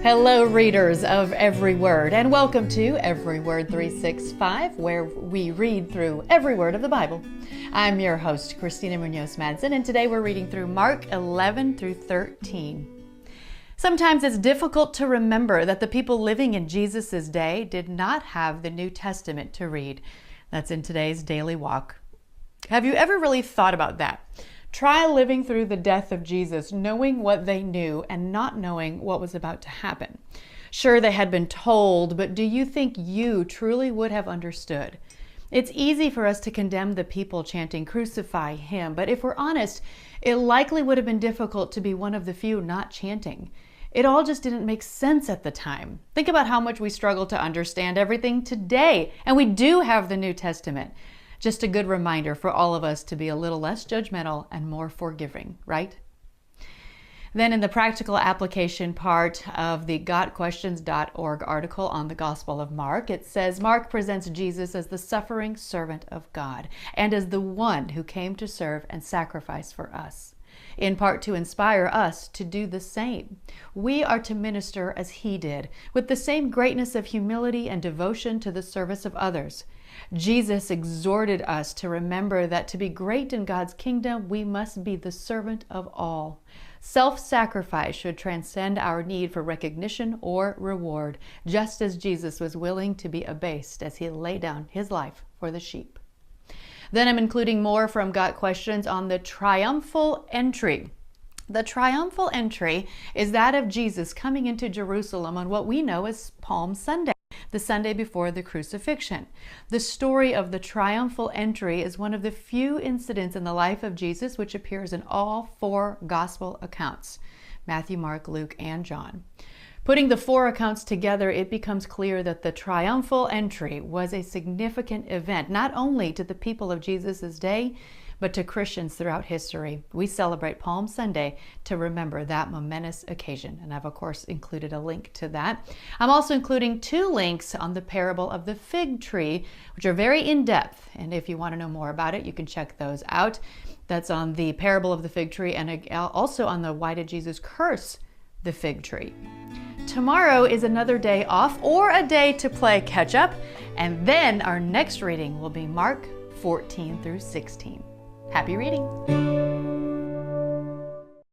Hello, readers of Every Word, and welcome to Every Word 365, where we read through every word of the Bible. I'm your host, Christina Munoz-Madsen, and today we're reading through Mark 11 through 13. Sometimes it's difficult to remember that the people living in Jesus' day did not have the New Testament to read. That's in today's daily walk. Have you ever really thought about that? Try living through the death of Jesus, knowing what they knew and not knowing what was about to happen. Sure, they had been told, but do you think you truly would have understood? It's easy for us to condemn the people chanting, "Crucify him," but if we're honest, it likely would have been difficult to be one of the few not chanting. It all just didn't make sense at the time. Think about how much we struggle to understand everything today, and we do have the New Testament. Just a good reminder for all of us to be a little less judgmental and more forgiving, right? Then in the practical application part of the gotquestions.org article on the Gospel of Mark, it says Mark presents Jesus as the suffering servant of God and as the one who came to serve and sacrifice for us, in part to inspire us to do the same. We are to minister as he did, with the same greatness of humility and devotion to the service of others. Jesus exhorted us to remember that to be great in God's kingdom, we must be the servant of all. Self-sacrifice should transcend our need for recognition or reward, just as Jesus was willing to be abased as he laid down his life for the sheep. Then I'm including more from Got Questions on the triumphal entry. The triumphal entry is that of Jesus coming into Jerusalem on what we know as Palm Sunday, the Sunday before the crucifixion. The story of the triumphal entry is one of the few incidents in the life of Jesus which appears in all four gospel accounts: Matthew, Mark, Luke, and John. Putting the four accounts together, it becomes clear that the triumphal entry was a significant event, not only to the people of Jesus' day, but to Christians throughout history. We celebrate Palm Sunday to remember that momentous occasion, and I've of course included a link to that. I'm also including two links on the parable of the fig tree, which are very in-depth, and if you want to know more about it, you can check those out. That's on the parable of the fig tree and also on the Why Did Jesus Curse the Fig Tree? Tomorrow is another day off or a day to play catch up, and then our next reading will be Mark 14 through 16. Happy reading!